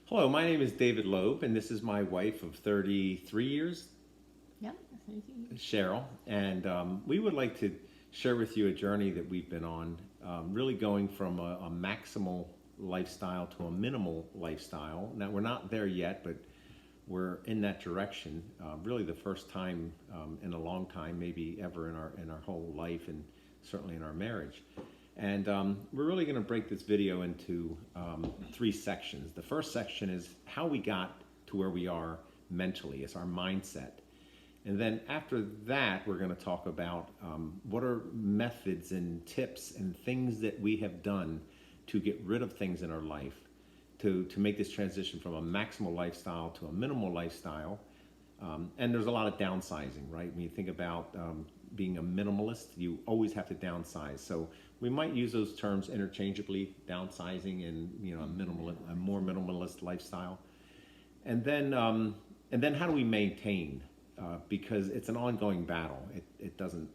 Hello, my name is David Loeb, and this is my wife of 33 years, Yep, that's easy. Cheryl. And we would like to share with you a journey that we've been on, really going from a maximal lifestyle to a minimal lifestyle. Now, we're not there yet, but we're in that direction. Really, the first time in a long time, maybe ever in our whole life, and certainly in our marriage. And we're really going to break this video into three sections. The first section is how we got to where we are mentally. It's our mindset. And then after that, we're going to talk about what are methods and tips and things that we have done to get rid of things in our life to make this transition from a maximal lifestyle to a minimal lifestyle. And there's a lot of downsizing, right? When you think about being a minimalist, you always have to downsize. So we might use those terms interchangeably, downsizing and a more minimalist lifestyle. And then how do we maintain? Because it's an ongoing battle. It doesn't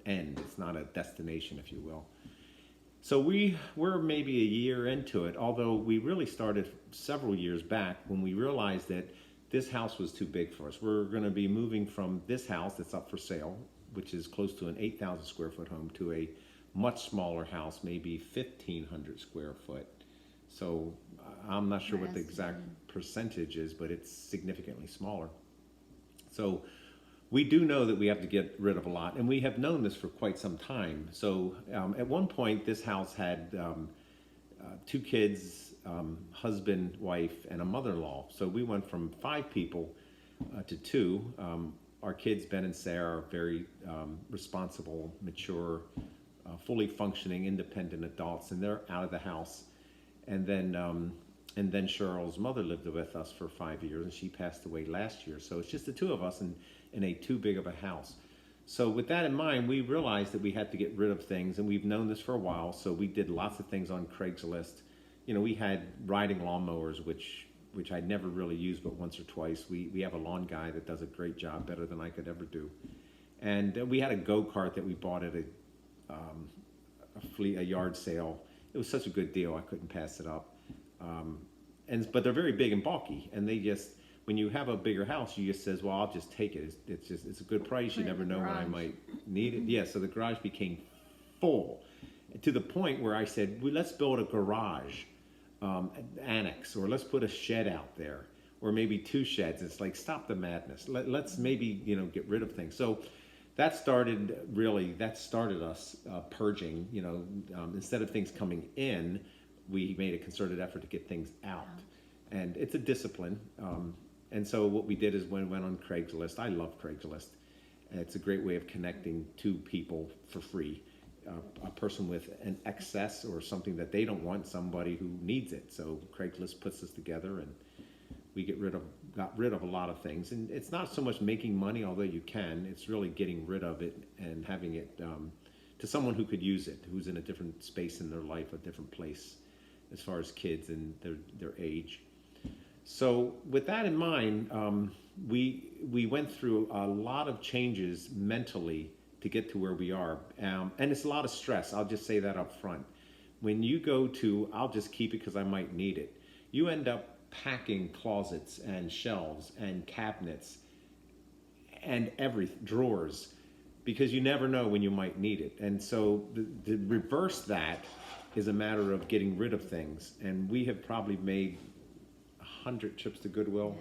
end. It's not a destination, if you will. So we're maybe a year into it, although we really started several years back when we realized that this house was too big for us. We're going to be moving from this house that's up for sale, which is close to an 8,000 square foot home, to a much smaller house, maybe 1,500 square foot. So I'm not sure what the exact percentage is, but it's significantly smaller. So we do know that we have to get rid of a lot, and we have known this for quite some time. So at one point, this house had two kids, husband, wife, and a mother-in-law. So we went from five people to two. Our kids, Ben and Sarah, are very responsible, mature, fully functioning, independent adults, and they're out of the house. And then Cheryl's mother lived with us for 5 years, and she passed away last year. So it's just the two of us in a too big of a house. So with that in mind, we realized that we had to get rid of things, and we've known this for a while. So we did lots of things on Craigslist. We had riding lawnmowers, which I'd never really used but once or twice. We have a lawn guy that does a great job, better than I could ever do. And we had a go-kart that we bought at a yard sale. It was such a good deal, I couldn't pass it up. But they're very big and bulky, and they just, when you have a bigger house, you just says, well, I'll just take it. It's a good price. You never know when I might need it. Yeah, so the garage became full to the point where I said, well, let's build a garage annex, or let's put a shed out there, or maybe two sheds. It's like, stop the madness. Let's maybe get rid of things. So that started us purging. Instead of things coming in, we made a concerted effort to get things out. And it's a discipline. And so what we did is went on Craigslist. I love Craigslist. It's a great way of connecting two people for free. A person with an excess or something that they don't want, somebody who needs it. So Craigslist puts us together, and we got rid of a lot of things. And it's not so much making money, although you can. It's really getting rid of it and having it to someone who could use it, who's in a different space in their life, a different place as far as kids and their age. So with that in mind, we went through a lot of changes mentally to get to where we are. And it's a lot of stress. I'll just say that up front. When you go to, I'll just keep it because I might need it, you end up packing closets and shelves and cabinets and drawers, because you never know when you might need it. And so the reverse that is a matter of getting rid of things. And we have probably made 100 trips to Goodwill,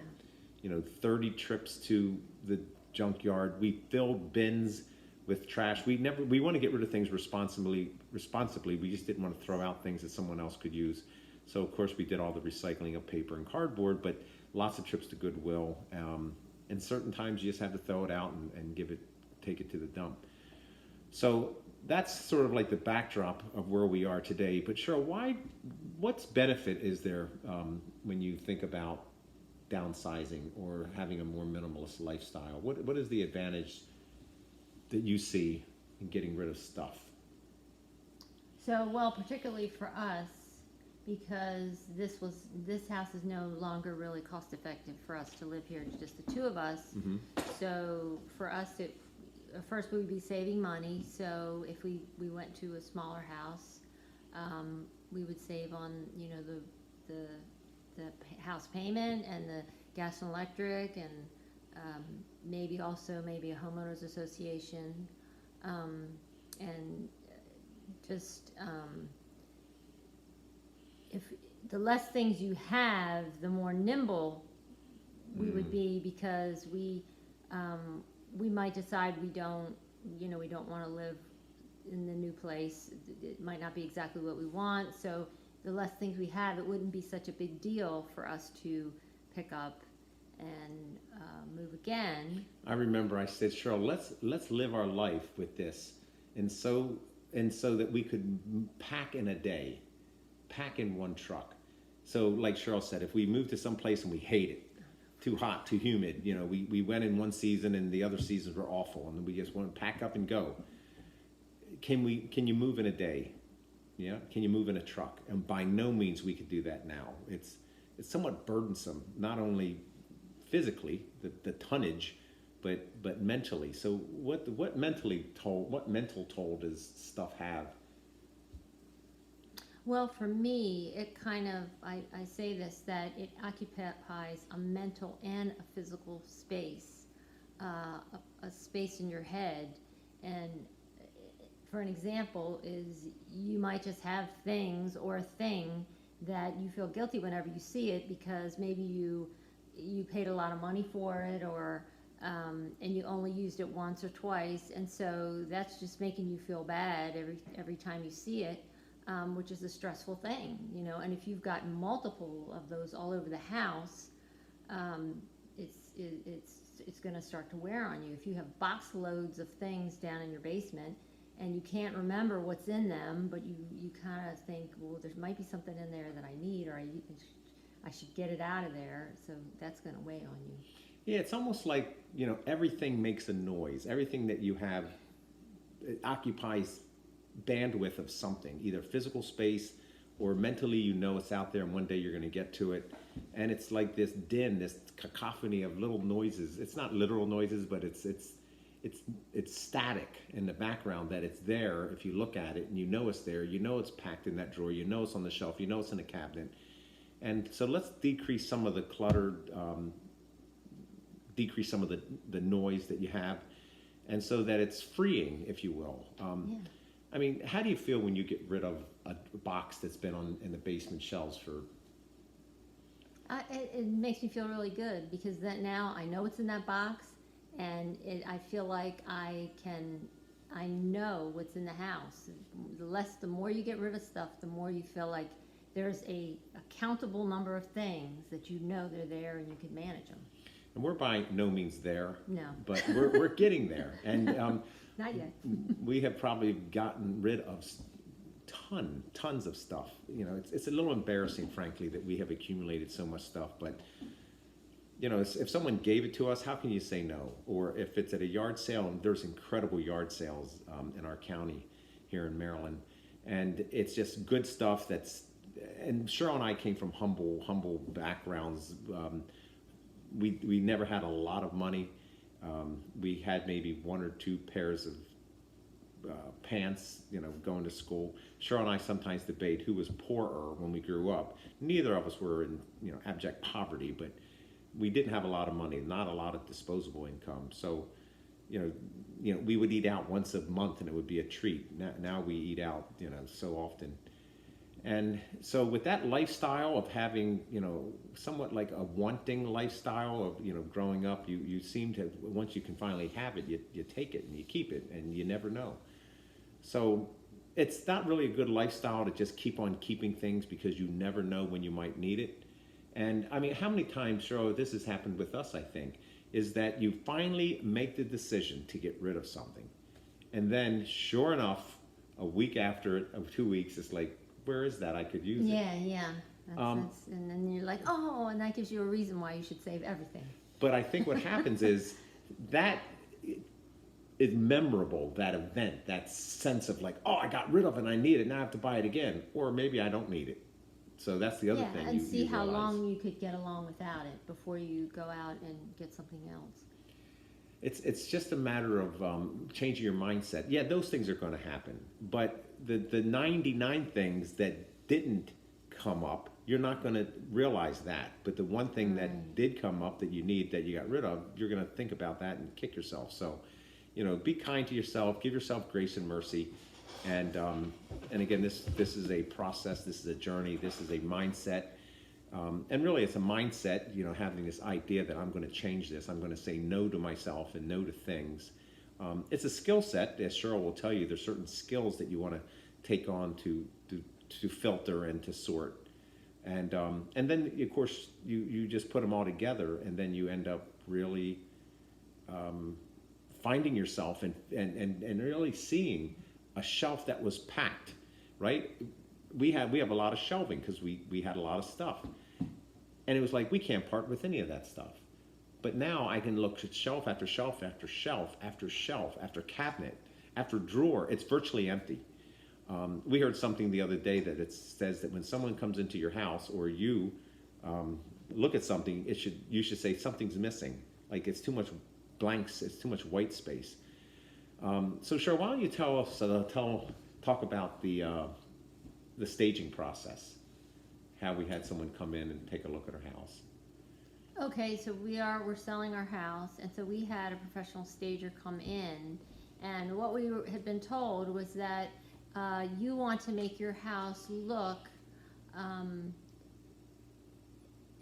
30 trips to the junkyard. We filled bins with trash. We want to get rid of things responsibly. We just didn't want to throw out things that someone else could use. So of course we did all the recycling of paper and cardboard, but lots of trips to Goodwill. And certain times you just have to throw it out and take it to the dump. So that's sort of like the backdrop of where we are today. But Cheryl, what's benefit is there when you think about downsizing or having a more minimalist lifestyle? What is the advantage that you see in getting rid of stuff? So, well, particularly for us, because this house is no longer really cost effective for us to live here, just the two of us. Mm-hmm. So for us, first we would be saving money. So if we went to a smaller house, we would save on the house payment and the gas and electric, and maybe also maybe a homeowners association, and just if the less things you have, the more nimble we would be, because we might decide we don't want to live in the new place. It might not be exactly what we want, so the less things we have, it wouldn't be such a big deal for us to pick up and move again. I remember I said, Cheryl, let's live our life with this, and so that we could pack in a day, pack in one truck. So like Cheryl said, if we move to some place and we hate it, too hot, too humid, we went in one season and the other seasons were awful, and we just want to pack up and go. Can you move in a day? Yeah, can you move in a truck? And by no means we could do that now. It's somewhat burdensome, not only physically, the tonnage, but mentally. So what mental toll does stuff have? Well, for me, it kind of, I say this, that it occupies a mental and a physical space, a space in your head. And for an example is, you might just have things or a thing that you feel guilty whenever you see it, because maybe you paid a lot of money for it, or and you only used it once or twice, and so that's just making you feel bad every time you see it. Which is a stressful thing, and if you've got multiple of those all over the house, it's going to start to wear on you. If you have box loads of things down in your basement and you can't remember what's in them, but you kind of think, well, there might be something in there that I need, or I should get it out of there, so that's going to weigh on you. Yeah, it's almost like, everything makes a noise. Everything that you have, it occupies bandwidth of something, either physical space or mentally, it's out there and one day you're going to get to it. And it's like this din, this cacophony of little noises. It's not literal noises, but it's static in the background, that it's there if you look at it and it's there, it's packed in that drawer, it's on the shelf, it's in a cabinet. And so let's decrease some of the clutter, decrease some of the noise that you have, and so that it's freeing, if you will. Yeah. I mean, how do you feel when you get rid of a box that's been in the basement shelves for? It makes me feel really good, because now I know what's in that box, and I feel like I know what's in the house. The more you get rid of stuff, the more you feel like there's a countable number of things that they're there and you can manage them. And we're by no means there. No. But we're getting there. And not yet. We have probably gotten rid of tons of stuff. It's a little embarrassing, frankly, that we have accumulated so much stuff. But if someone gave it to us, how can you say no? Or if it's at a yard sale, and there's incredible yard sales in our county here in Maryland, and it's just good stuff. And Cheryl and I came from humble backgrounds. We never had a lot of money. We had maybe one or two pairs of pants, going to school. Cheryl and I sometimes debate who was poorer when we grew up. Neither of us were in, abject poverty, but we didn't have a lot of money, not a lot of disposable income. So, we would eat out once a month and it would be a treat. Now we eat out, so often. And so with that lifestyle of having, somewhat like a wanting lifestyle of, growing up, you seem to, once you can finally have it, you take it and you keep it and you never know. So it's not really a good lifestyle to just keep on keeping things, because you never know when you might need it. And I mean, how many times, Cheryl, this has happened with us, I think, is that you finally make the decision to get rid of something. And then sure enough, a week after it, 2 weeks, it's like, where is that? I could use it. Yeah. And then you're like, oh, and that gives you a reason why you should save everything. But I think what happens is that is memorable, that event, that sense of like, oh, I got rid of it and I need it, now I have to buy it again. Or maybe I don't need it. So that's the other thing. Yeah, and see how realize. long you could get along without it before you go out and get something else. It's just a matter of changing your mindset. Yeah, those things are going to happen. But the 99 things that didn't come up you're not going to realize that. But the one thing that did come up that you need, that you got rid of, you're going to think about that and kick yourself. So, be kind to yourself, give yourself grace and mercy. And again, this is a process, this is a journey, this is a mindset. And really, it's a mindset, having this idea that I'm going to change this. I'm going to say no to myself and no to things. It's a skill set, as Cheryl will tell you. There's certain skills that you want to take on to filter and to sort. And then, of course, you just put them all together, and then you end up really finding yourself and really seeing a shelf that was packed, right? We have a lot of shelving because we had a lot of stuff. And it was like, we can't part with any of that stuff. But now I can look at shelf after shelf after shelf after shelf after cabinet after drawer. It's virtually empty. We heard something the other day that it says that when someone comes into your house or you look at something, you should say something's missing. Like it's too much blanks, it's too much white space. So Cheryl, why don't you talk about the staging process, how we had someone come in and take a look at our house. Okay, so we're selling our house, and so we had a professional stager come in, and what we had been told was that you want to make your house look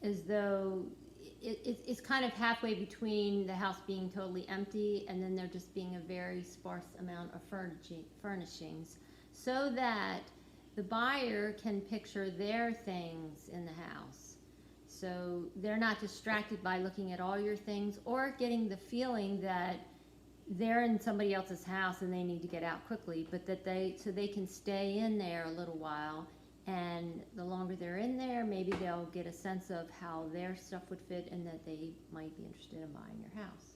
as though it's kind of halfway between the house being totally empty and then there just being a very sparse amount of furnishings, so that the buyer can picture their things in the house. So they're not distracted by looking at all your things or getting the feeling that they're in somebody else's house and they need to get out quickly, but that they can stay in there a little while, and the longer they're in there, maybe they'll get a sense of how their stuff would fit and that they might be interested in buying your house.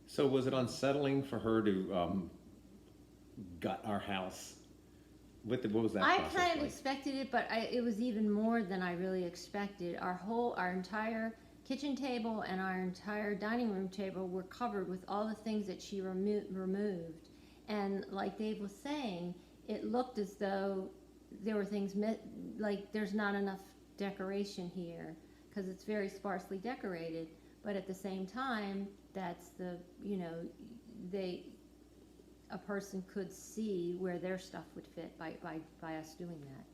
So was it unsettling for her to gut our house? What was that I process kind of like? expected it, but it was even more than I really expected. Our entire kitchen table and our entire dining room table were covered with all the things that she removed. And like Dave was saying, it looked as though there were things, like there's not enough decoration here because it's very sparsely decorated. But at the same time, that's a person could see where their stuff would fit by us doing that.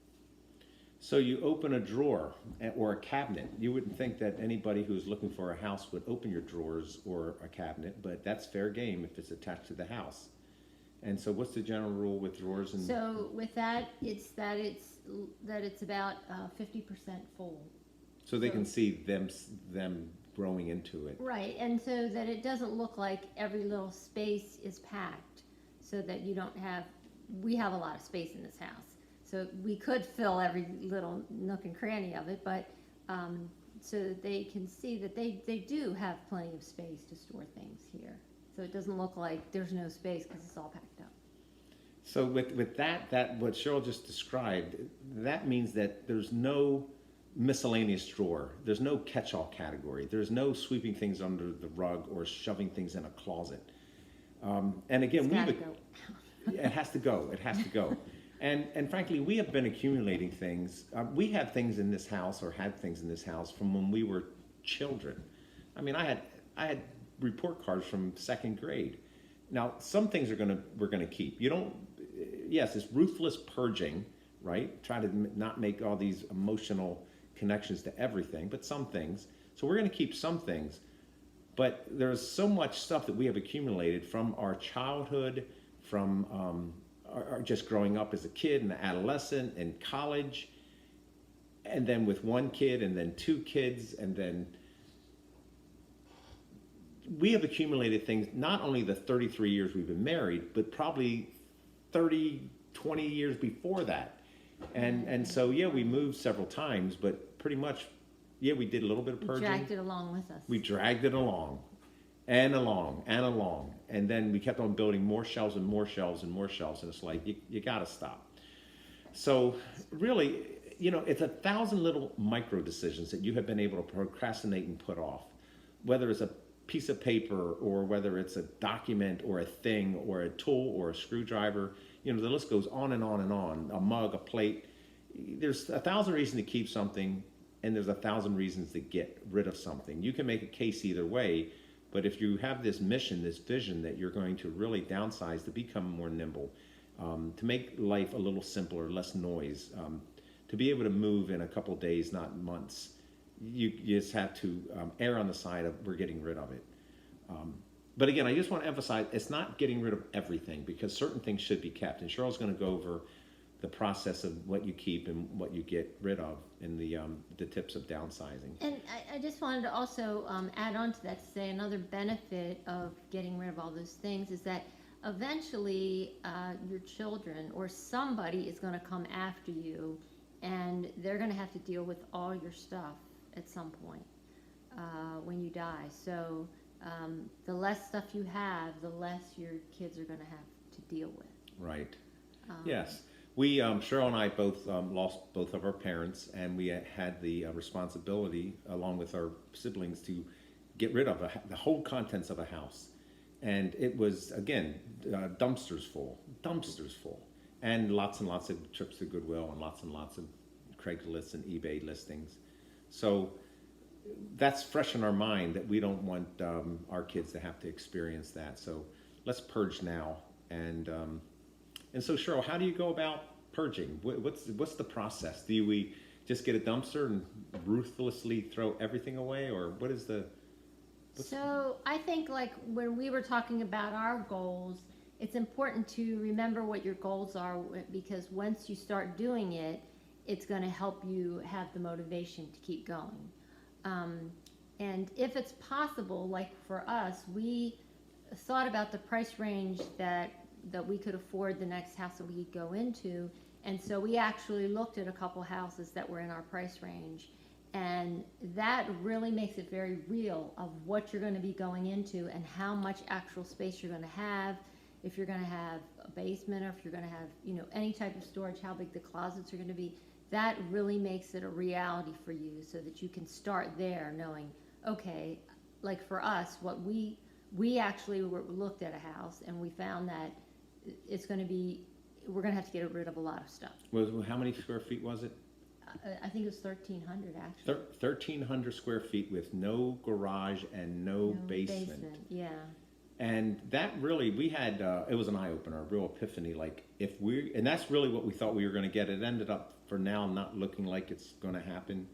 So you open a drawer or a cabinet. You wouldn't think that anybody who's looking for a house would open your drawers or a cabinet, but that's fair game if it's attached to the house. And so what's the general rule with drawers? And so with that, it's about 50% full. So they can see them growing into it. Right, and so that it doesn't look like every little space is packed, so that we have a lot of space in this house. So we could fill every little nook and cranny of it, but so that they can see that they do have plenty of space to store things here. So it doesn't look like there's no space because it's all packed up. So with that what Cheryl just described, that means that there's no miscellaneous drawer. There's no catch-all category. There's no sweeping things under the rug or shoving things in a closet. And again, it has to go. It has to go. And frankly, we have been accumulating things. We have things in this house, or had things in this house from when we were children. I mean, I had report cards from second grade. Now, some things we're gonna keep. Yes, it's ruthless purging, right? Try to not make all these emotional connections to everything, but some things. So we're gonna keep some things. But there's so much stuff that we have accumulated from our childhood, from our just growing up as a kid and adolescent and college, and then with one kid and then two kids, and then we have accumulated things, not only the 33 years we've been married, but probably 30, 20 years before that. And so, yeah, we moved several times, but pretty much, yeah, we did a little bit of purging. We dragged it along with us. We dragged it along and along and along. And then we kept on building more shelves and more shelves and more shelves. And it's like, you got to stop. So really, it's 1,000 little micro decisions that you have been able to procrastinate and put off. Whether it's a piece of paper, or whether it's a document or a thing or a tool or a screwdriver, the list goes on and on and on. A mug, a plate, there's 1,000 reasons to keep something, and there's 1,000 reasons to get rid of something. You can make a case either way, but if you have this mission, this vision that you're going to really downsize to become more nimble, to make life a little simpler, less noise, to be able to move in a couple of days, not months, you just have to err on the side of we're getting rid of it. But again, I just want to emphasize it's not getting rid of everything, because certain things should be kept. And Cheryl's going to go over the process of what you keep and what you get rid of in the tips of downsizing. And I just wanted to also add on to that to say another benefit of getting rid of all those things is that eventually your children or somebody is going to come after you, and they're going to have to deal with all your stuff at some point when you die. So the less stuff you have, the less your kids are going to have to deal with. Right. Yes. We, Cheryl and I both lost both of our parents, and we had the responsibility, along with our siblings, to get rid of the whole contents of a house. And it was, again, dumpsters full, and lots of trips to Goodwill and lots of Craigslist and eBay listings. So that's fresh in our mind that we don't want our kids to have to experience that. So let's purge now. And so, Cheryl, how do you go about purging? What's the process? Do we just get a dumpster and ruthlessly throw everything away, or what is the? So I think, like, when we were talking about our goals, it's important to remember what your goals are, because once you start doing it, it's going to help you have the motivation to keep going. And if it's possible, like for us, we thought about the price range that we could afford the next house that we could go into, and so we actually looked at a couple houses that were in our price range, and that really makes it very real of what you're going to be going into and how much actual space you're going to have, if you're going to have a basement, or if you're going to have any type of storage, how big the closets are going to be. That really makes it a reality for you, so that you can start there knowing, okay, like for us, what we actually looked at a house, and we found that it's going to be, we're going to have to get rid of a lot of stuff. How many square feet was it? I think it was 1,300 actually. 1,300 square feet with no garage and no basement. Yeah. And that really, we had, it was an eye-opener, a real epiphany, like and that's really what we thought we were going to get. It ended up, for now, not looking like it's going to happen.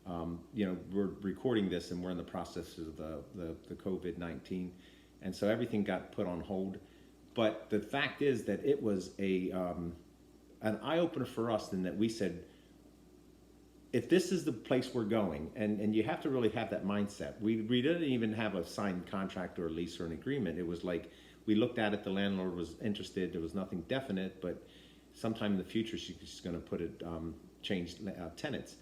We're recording this, and we're in the process of the COVID-19, and so everything got put on hold. But the fact is that it was an eye-opener for us, in that we said, if this is the place we're going, and you have to really have that mindset. We didn't even have a signed contract or a lease or an agreement. It was like, we looked at it, the landlord was interested, there was nothing definite, but sometime in the future she's going to put it, change tenants.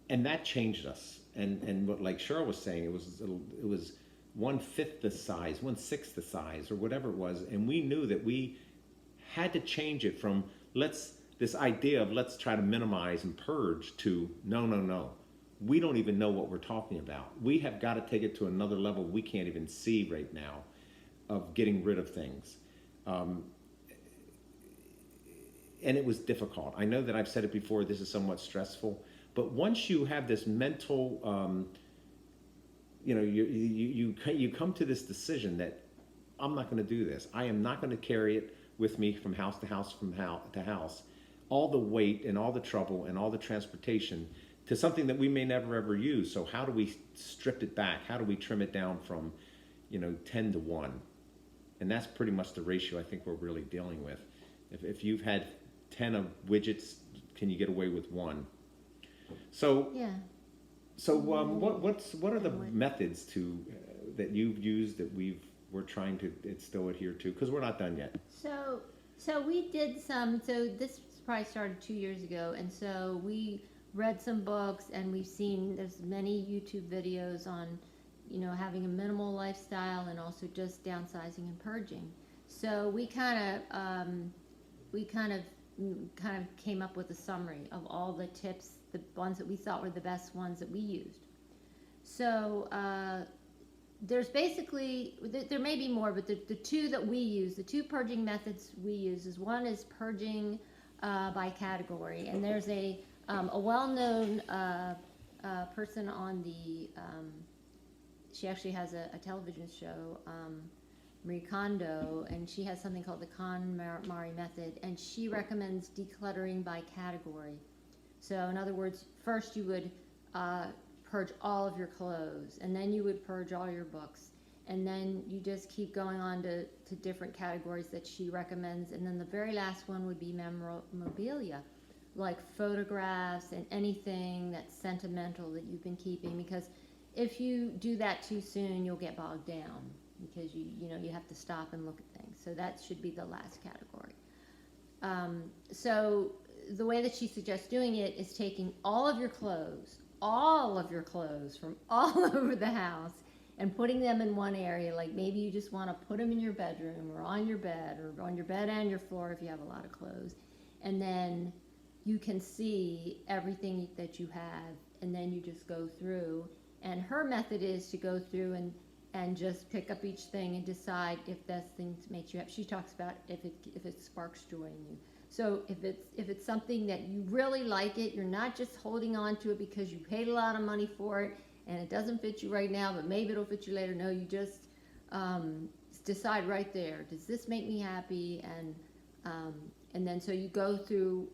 And that changed us. And what, like Cheryl was saying, it was 1/5 the size, 1/6 the size, or whatever it was, and we knew that we had to change it from this idea of let's try to minimize and purge to no. We don't even know what we're talking about. We have got to take it to another level we can't even see right now of getting rid of things. And it was difficult. I know that I've said it before, this is somewhat stressful, but once you have this mental, you come to this decision that I'm not going to do this. I am not going to carry it with me from house to house, to house, all the weight and all the trouble and all the transportation to something that we may never ever use. So how do we strip it back? How do we trim it down from 10 to 1? And that's pretty much the ratio I think we're really dealing with. If you've had 10 of widgets, can you get away with 1? So yeah. So what are the methods that you've used that we're trying to still adhere to, because we're not done yet? So we did some. So this probably started 2 years ago, and so we read some books, and there's many YouTube videos on having a minimal lifestyle, and also just downsizing and purging. So we kind of came up with a summary of all the tips, the ones that we thought were the best ones that we used. So there's basically, there may be more, but the two that we use, the two purging methods we use, is one is purging by category. And there's a well-known person on the, she actually has a television show, Marie Kondo, and she has something called the KonMari method, and she recommends decluttering by category. So in other words, first you would purge all of your clothes, and then you would purge all your books, and then you just keep going on to different categories that she recommends, and then the very last one would be memorabilia, like photographs and anything that's sentimental that you've been keeping, because if you do that too soon, you'll get bogged down, because you have to stop and look at things. So that should be the last category. So the way that she suggests doing it is taking all of your clothes from all over the house and putting them in one area. Like maybe you just want to put them in your bedroom or on your bed and your floor if you have a lot of clothes. And then you can see everything that you have, and then you just go through. And her method is to go through and just pick up each thing and decide if that thing makes you happy. She talks about if it sparks joy in you. So if it's something that you really like it, you're not just holding on to it because you paid a lot of money for it and it doesn't fit you right now, but maybe it'll fit you later. No, you just decide right there, does this make me happy? And then so you go through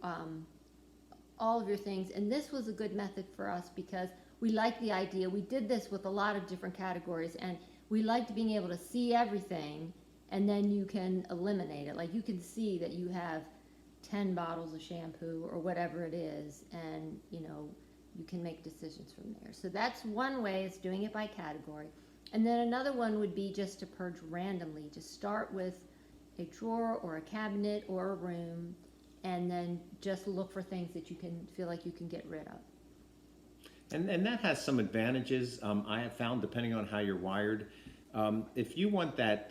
all of your things. And this was a good method for us because we liked the idea. We did this with a lot of different categories, and we liked being able to see everything, and then you can eliminate it. Like you can see that you have 10 bottles of shampoo or whatever it is, and you can make decisions from there. So that's one way, is doing it by category. And then another one would be just to purge randomly. Just start with a drawer or a cabinet or a room, and then just look for things that you can feel like you can get rid of. And that has some advantages. I have found, depending on how you're wired, if you want that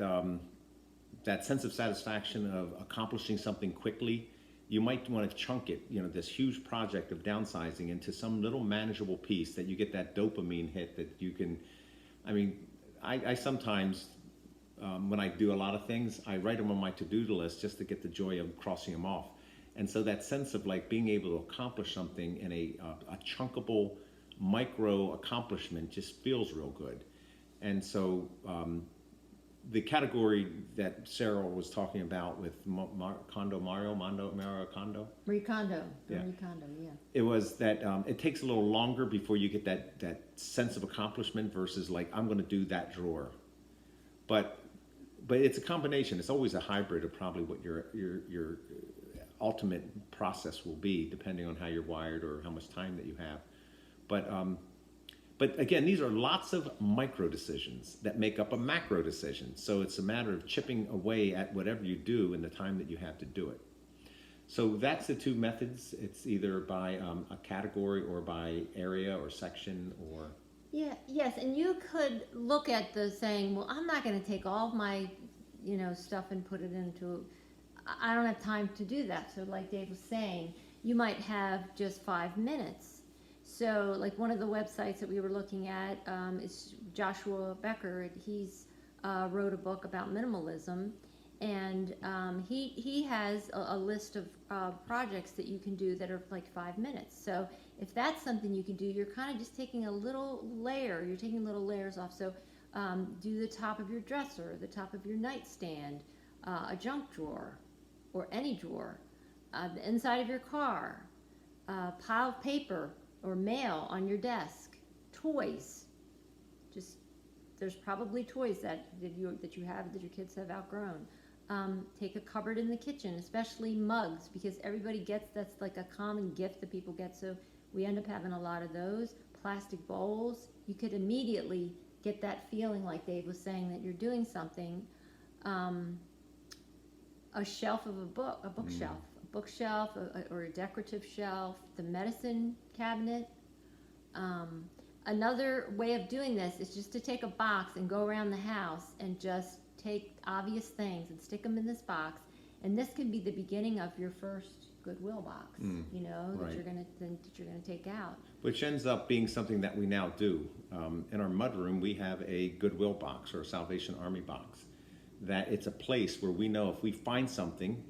sense of satisfaction of accomplishing something quickly, you might want to chunk it, this huge project of downsizing, into some little manageable piece that you get that dopamine hit that you can. I sometimes, when I do a lot of things, I write them on my to-do list just to get the joy of crossing them off. And so that sense of like being able to accomplish something in a chunkable micro accomplishment just feels real good. And so the category that Sarah was talking about with Marie Kondo, Yeah. It was that it takes a little longer before you get that sense of accomplishment versus like, I'm going to do that drawer. But it's a combination. It's always a hybrid of probably what your ultimate process will be, depending on how you're wired or how much time that you have. But again, these are lots of micro decisions that make up a macro decision. So it's a matter of chipping away at whatever you do in the time that you have to do it. So that's the two methods. It's either by a category or by area or section or... Yes, and you could look at the saying, well, I'm not going to take all of my, stuff and put it into... I don't have time to do that. So like Dave was saying, you might have just 5 minutes. So like one of the websites that we were looking at is Joshua Becker. He's wrote a book about minimalism, and he has a list of projects that you can do that are like 5 minutes. So if that's something you can do, you're kind of just taking a little layer. You're taking little layers off. So do the top of your dresser, the top of your nightstand, a junk drawer, or any drawer, the inside of your car, pile of paper or mail on your desk, toys. Just there's probably toys that you have that your kids have outgrown. Take a cupboard in the kitchen, especially mugs, because everybody gets, that's like a common gift that people get. So we end up having a lot of those. Plastic bowls. You could immediately get that feeling, like Dave was saying, that you're doing something. A shelf of a bookshelf, or a decorative shelf, the medicine cabinet. Another way of doing this is just to take a box and go around the house and just take obvious things and stick them in this box. And this could be the beginning of your first Goodwill box, right. that you're gonna take out. Which ends up being something that we now do. In our mudroom, we have a Goodwill box or a Salvation Army box. That it's a place where we know if we find something,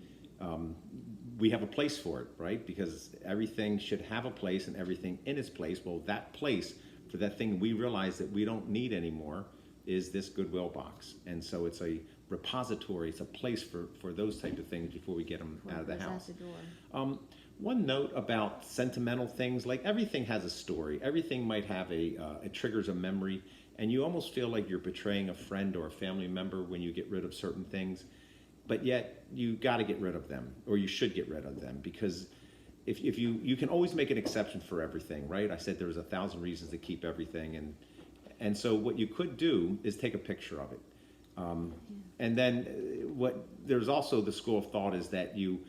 we have a place for it, right? Because everything should have a place and everything in its place. Well, that place for that thing we realize that we don't need anymore is this Goodwill box. And so it's a repository, it's a place for those type of things before we get them out of the house. Out the door. One note about sentimental things, like everything has a story. Everything might have it triggers a memory, and you almost feel like you're betraying a friend or a family member when you get rid of certain things. But yet you got to get rid of them, or you should get rid of them, because if you can always make an exception for everything, right? I said there's 1,000 reasons to keep everything, and so what you could do is take a picture of it. And then there's also the school of thought is that you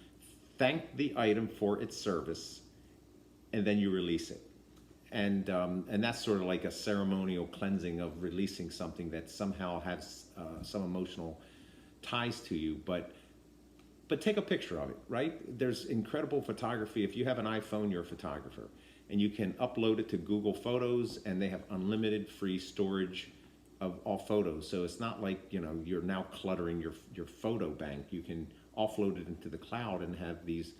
thank the item for its service, and then you release it. And that's sort of like a ceremonial cleansing of releasing something that somehow has some emotional ties to you, but take a picture of it, right? There's incredible photography. If you have an iPhone, you're a photographer, and you can upload it to Google Photos, and they have unlimited free storage of all photos. So it's not like, you're now cluttering your photo bank. You can offload it into the cloud and have these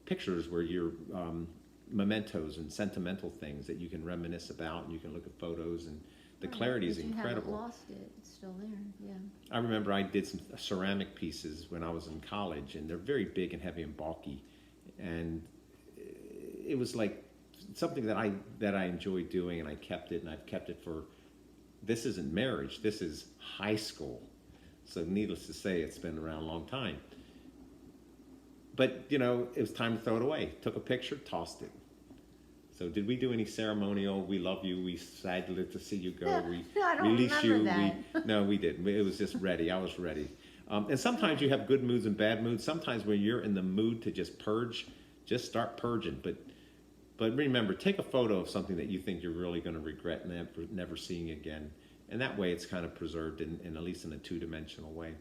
pictures where you're mementos and sentimental things that you can reminisce about, and you can look at photos, and the clarity is incredible. You haven't lost it; it's still there. Yeah. I remember I did some ceramic pieces when I was in college, and they're very big and heavy and bulky, and it was like something that I enjoyed doing, and I kept it, and I've kept it for. This isn't marriage. This is high school, so needless to say, it's been around a long time. But it was time to throw it away. Took a picture, tossed it. So did we do any ceremonial? We love you. We sad to see you go. We I don't release you. remember that. No, we didn't. It was just ready. I was ready. And sometimes you have good moods and bad moods. Sometimes when you're in the mood to just purge, just start purging. But remember, take a photo of something that you think you're really going to regret never seeing again. And that way it's kind of preserved in at least in a two-dimensional way.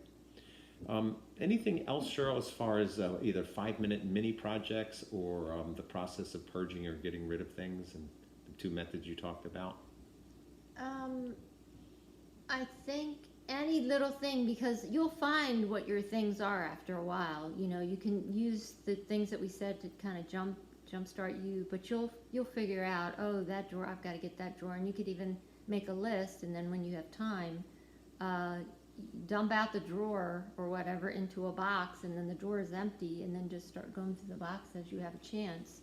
Anything else, Cheryl, as far as either 5-minute mini projects or the process of purging or getting rid of things and the two methods you talked about? I think any little thing, because you'll find what your things are after a while. You can use the things that we said to kind of jumpstart you, but you'll figure out, oh, that drawer, I've got to get that drawer, and you could even make a list, and then when you have time, dump out the drawer or whatever into a box, and then the drawer is empty, and then just start going through the box as you have a chance.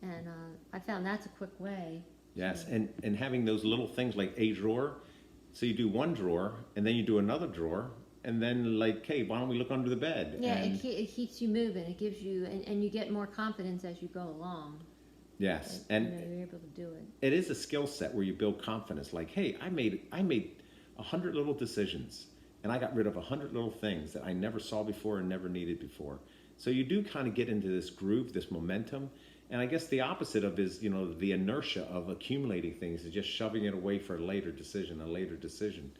And I found that's a quick way. Yes, and having those little things like a drawer, so you do one drawer, and then you do another drawer, and then like, hey, why don't we look under the bed? Yeah, it keeps you moving. It gives you, and you get more confidence as you go along. Yes, that, and you're able to do it. It is a skill set where you build confidence. Like, hey, I made 100 little decisions, and I got rid of 100 little things that I never saw before and never needed before. So you do kind of get into this groove, this momentum. And I guess the opposite of is, the inertia of accumulating things is just shoving it away for a later decision.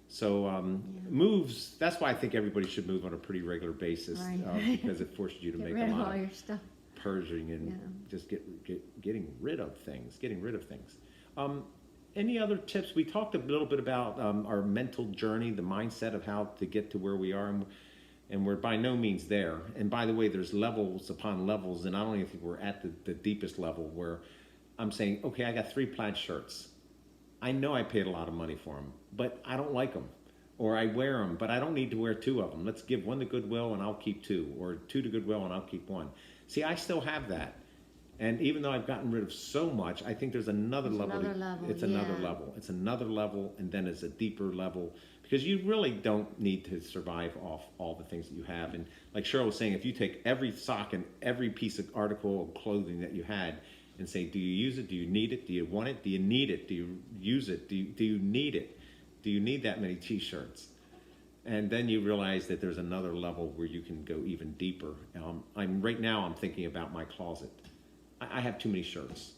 So moves, that's why I think everybody should move on a pretty regular basis, right. Because it forces you to make rid a of lot all of your stuff. purging and just getting rid of things. Any other tips? We talked a little bit about our mental journey, the mindset of how to get to where we are, and we're by no means there. And by the way, there's levels upon levels, and I don't even think we're at the deepest level where I'm saying, okay, I got 3 plaid shirts. I know I paid a lot of money for them, but I don't like them. Or I wear them, but I don't need to wear 2 of them. Let's give 1 to Goodwill and I'll keep 2, or 2 to Goodwill and I'll keep 1. See, I still have that. And even though I've gotten rid of so much, I think there's another level. It's another level. It's another level, and then it's a deeper level, because you really don't need to survive off all the things that you have. And like Cheryl was saying, if you take every sock and every piece of article of clothing that you had and say, do you use it? Do you need it? Do you want it? Do you need it? Do you use it? Do you need it? Do you need that many t-shirts? And then you realize that there's another level where you can go even deeper. Right now I'm thinking about my closet. I have too many shirts.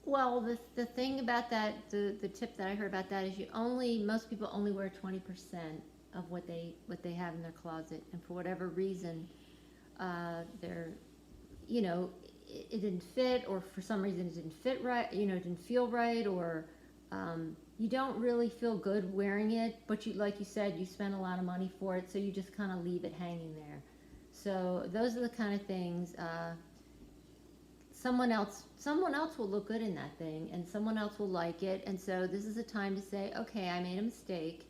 Well, the thing about that, the tip that I heard about that is most people only wear 20% of what they have in their closet, and for whatever reason, it didn't fit, or for some reason it didn't fit right, it didn't feel right, or you don't really feel good wearing it, but like you said, you spent a lot of money for it, so you just kind of leave it hanging there. So those are the kind of things. Someone else will look good in that thing, and someone else will like it. And so this is a time to say, okay, I made a mistake,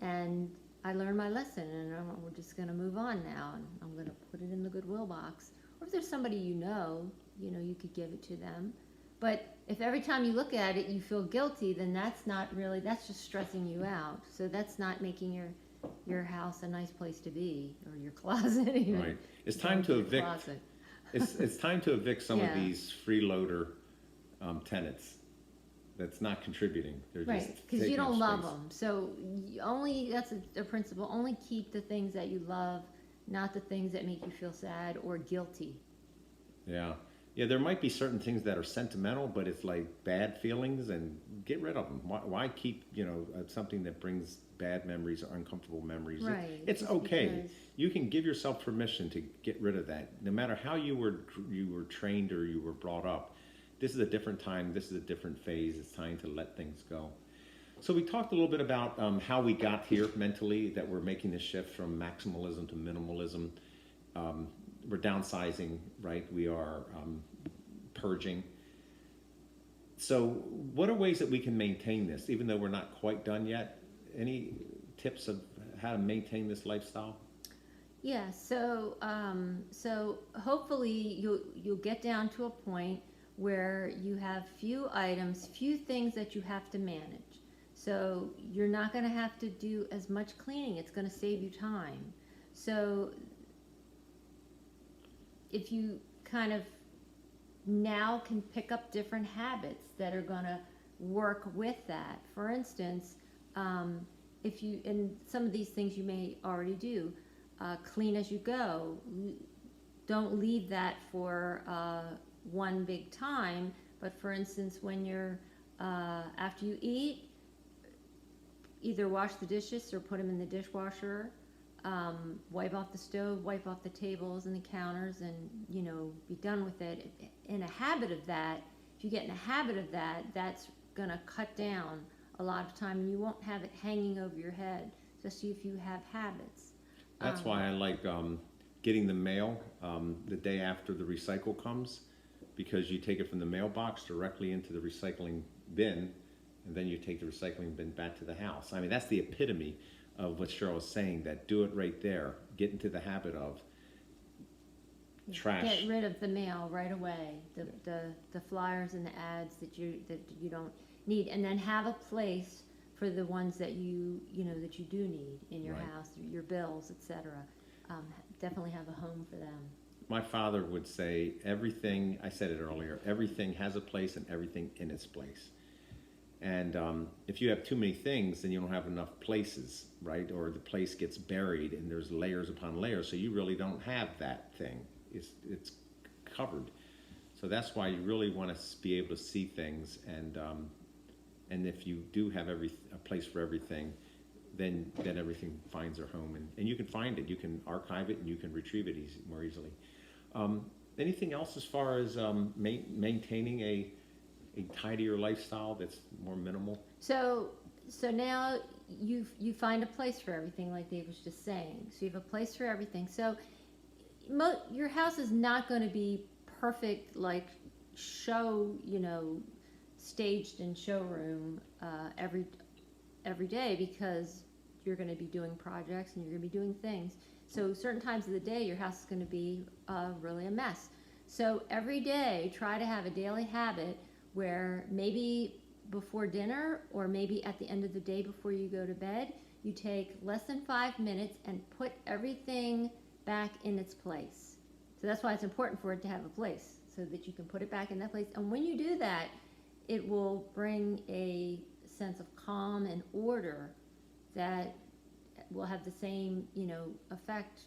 and I learned my lesson, and we're just going to move on now, and I'm going to put it in the Goodwill box. Or if there's somebody you could give it to them. But if every time you look at it you feel guilty, then that's just stressing you out. So that's not making your house a nice place to be, or your closet even. Right. It's time to evict. Closet. It's time to evict some of Yeah. these freeloader tenants. That's not contributing. They're just Right, because taking you don't up love space. them. So that's a principle. Only keep the things that you love, not the things that make you feel sad or guilty. Yeah. Yeah, there might be certain things that are sentimental, but it's like bad feelings, and get rid of them. Why keep, something that brings bad memories or uncomfortable memories? Right, It's just okay. because- You can give yourself permission to get rid of that. No matter how you were trained or you were brought up, this is a different time. This is a different phase. It's time to let things go. So we talked a little bit about how we got here mentally, that we're making this shift from maximalism to minimalism. We're downsizing, right? We are purging. So what are ways that we can maintain this, even though we're not quite done yet? Any tips of how to maintain this lifestyle? Yeah, so hopefully you'll get down to a point where you have few things that you have to manage. So you're not going to have to do as much cleaning. It's going to save you time. So if you kind of now can pick up different habits that are going to work with that. For instance, and some of these things you may already do, clean as you go. Don't leave that for one big time, but for instance, when you're after you eat, either wash the dishes or put them in the dishwasher. Wipe off the stove, wipe off the tables and the counters, and be done with it. In a habit of that, if you get in a habit of that, that's going to cut down a lot of time, and you won't have it hanging over your head, especially if you have habits. That's why I like getting the mail the day after the recycle comes, because you take it from the mailbox directly into the recycling bin, and then you take the recycling bin back to the house. I mean, that's the epitome of what Cheryl was saying, that do it right there. Get into the habit of trash. Get rid of the mail right away, the flyers and the ads that you don't need, and then have a place for the ones that you do need in your Right. house, your bills, etc. Definitely have a home for them. My father would say everything, I said it earlier, everything has a place and everything in its place. And if you have too many things, then you don't have enough places, right? Or the place gets buried and there's layers upon layers, so you really don't have that thing. It's covered. So that's why you really want to be able to see things, and if you do have a place for everything, then everything finds their home, and you can find it. You can archive it and you can retrieve it more easily. Anything else as far as maintaining a tidier lifestyle that's more minimal? So now you find a place for everything, like Dave was just saying. So you have a place for everything. So your house is not going to be perfect, like staged in showroom every day, because you're going to be doing projects and you're going to be doing things. So certain times of the day your house is going to be really a mess. So every day try to have a daily habit where maybe before dinner or maybe at the end of the day before you go to bed, you take less than 5 minutes and put everything back in its place. So that's why it's important for it to have a place, so that you can put it back in that place. And when you do that, it will bring a sense of calm and order that will have the same, effect.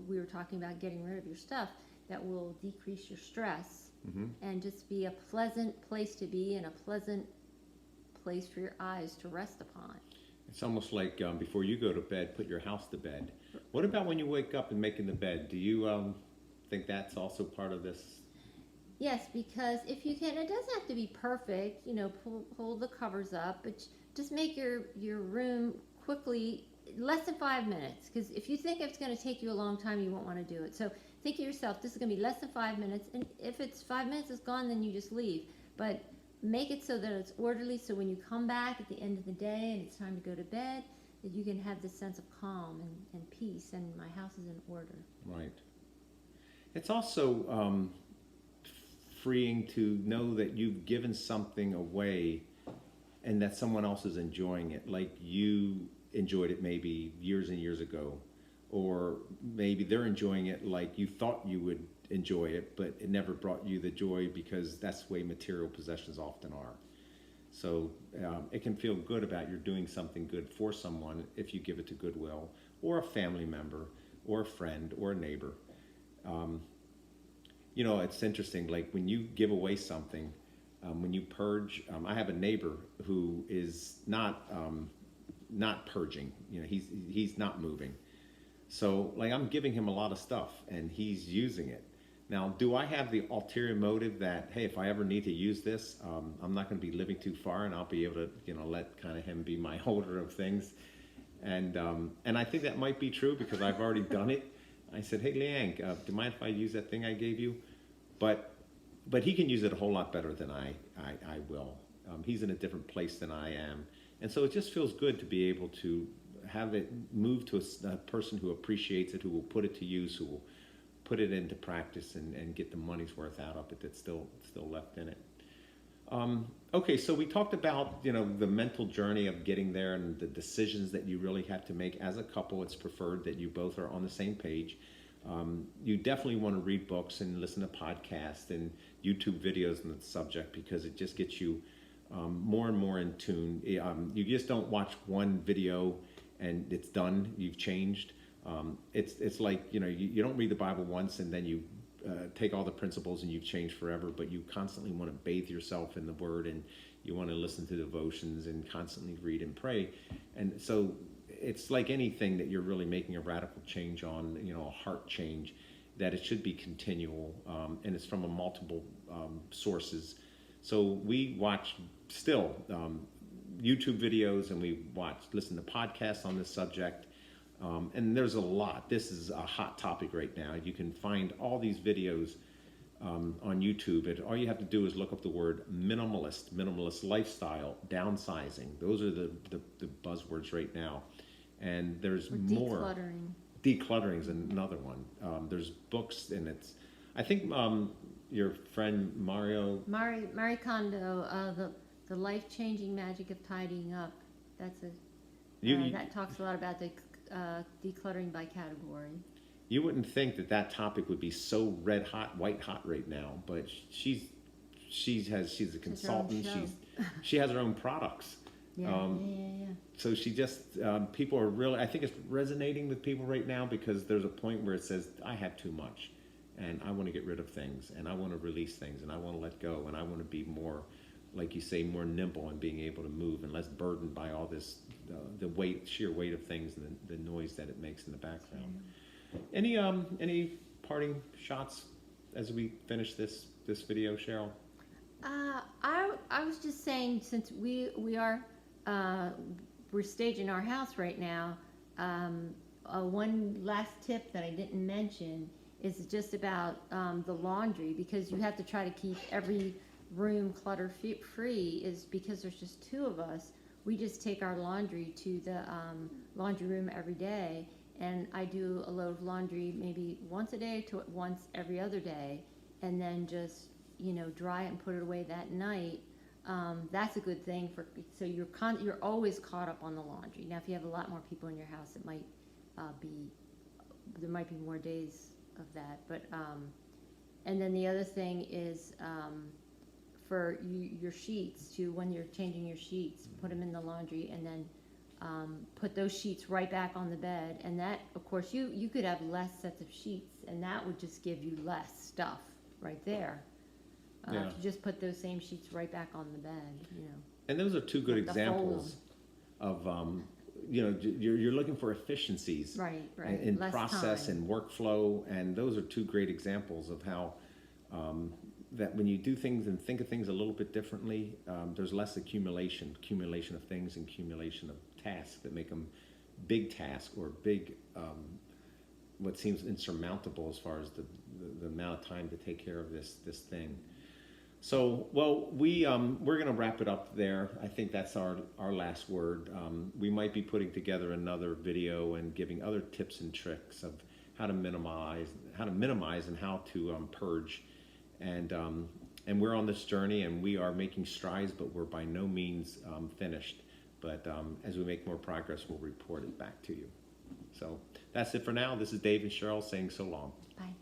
We were talking about getting rid of your stuff, that will decrease your stress. Mm-hmm. And just be a pleasant place to be, and a pleasant place for your eyes to rest upon. It's almost like before you go to bed, put your house to bed. What about when you wake up and making the bed? Do you think that's also part of this? Yes, because if you can, it doesn't have to be perfect. Pull the covers up, but just make your room quickly less than 5 minutes, because if you think it's going to take you a long time, you won't want to do it. So think to yourself, this is going to be less than 5 minutes, and if it's 5 minutes, it's gone, then you just leave. But make it so that it's orderly, so when you come back at the end of the day and it's time to go to bed, that you can have this sense of calm and peace, and my house is in order. Right. It's also freeing to know that you've given something away and that someone else is enjoying it, like you enjoyed it maybe years and years ago, or maybe they're enjoying it like you thought you would enjoy it, but it never brought you the joy, because that's the way material possessions often are. So it can feel good about you're doing something good for someone if you give it to Goodwill, or a family member, or a friend, or a neighbor. You know, it's interesting, like when you give away something, when you purge, I have a neighbor who is not purging. You know, he's not moving. So like I'm giving him a lot of stuff and he's using it. Now, do I have the ulterior motive that, hey, if I ever need to use this, I'm not going to be living too far and I'll be able to, you know, let kind of him be my holder of things. And I think that might be true because I've already done it. I said, hey, Liang, do you mind if I use that thing I gave you? But he can use it a whole lot better than I will. He's in a different place than I am. And so it just feels good to be able to have it move to a person who appreciates it, who will put it to use, who will put it into practice and get the money's worth out of it that's still left in it. Okay, so we talked about, you know, the mental journey of getting there and the decisions that you really have to make as a couple. It's preferred that you both are on the same page. You definitely want to read books and listen to podcasts and YouTube videos on the subject, because it just gets you more and more in tune. You just don't watch one video and it's done, you've changed. It's like, you know, you don't read the Bible once and then you take all the principles and you've changed forever, but you constantly want to bathe yourself in the Word, and you want to listen to devotions and constantly read and pray. And so it's like anything that you're really making a radical change on, you know, a heart change, that it should be continual, and it's from a multiple sources. So we watch still YouTube videos, and we listen to podcasts on this subject. And there's a lot. This is a hot topic right now. You can find all these videos on YouTube. And all you have to do is look up the word minimalist lifestyle, downsizing. Those are the buzzwords right now. And there's more. Decluttering. Decluttering is another one. There's books, and it's, I think your friend Marie Kondo, the life-changing magic of tidying up. That's that talks a lot about the decluttering by category. You wouldn't think that topic would be so white hot right now, but she's a consultant. She has her own products. Yeah. So she just people are really, I think it's resonating with people right now, because there's a point where it says, I have too much, and I want to get rid of things, and I want to release things, and I want to let go, and I want to be more, like you say, more nimble and being able to move and less burdened by all this, the sheer weight of things and the noise that it makes in the background. Any parting shots as we finish this video, Cheryl? I was just saying, since we're staging our house right now, one last tip that I didn't mention is just about the laundry, because you have to try to keep every room clutter free, is because there's just two of us. We just take our laundry to the laundry room every day, and I do a load of laundry maybe once a day to once every other day, and then just, you know, dry it and put it away that night. That's a good thing so you're always caught up on the laundry. Now, if you have a lot more people in your house, it might there might be more days of that. But and then the other thing is, for your sheets, when you're changing your sheets, put them in the laundry, and then put those sheets right back on the bed. And that, of course, you could have less sets of sheets, and that would just give you less stuff right there. If you just put those same sheets right back on the bed, you know. And those are two good examples of, you know, you're looking for efficiencies, right, in less process time. And workflow, and those are two great examples of how that when you do things and think of things a little bit differently, there's less accumulation of things and accumulation of tasks that make them big task or big what seems insurmountable as far as the amount of time to take care of this thing. So, well, we're going to wrap it up there. I think that's our last word. We might be putting together another video and giving other tips and tricks of how to minimize, and how to purge. And we're on this journey, and we are making strides, but we're by no means finished. But as we make more progress, we'll report it back to you. So that's it for now. This is Dave and Cheryl saying so long. Bye.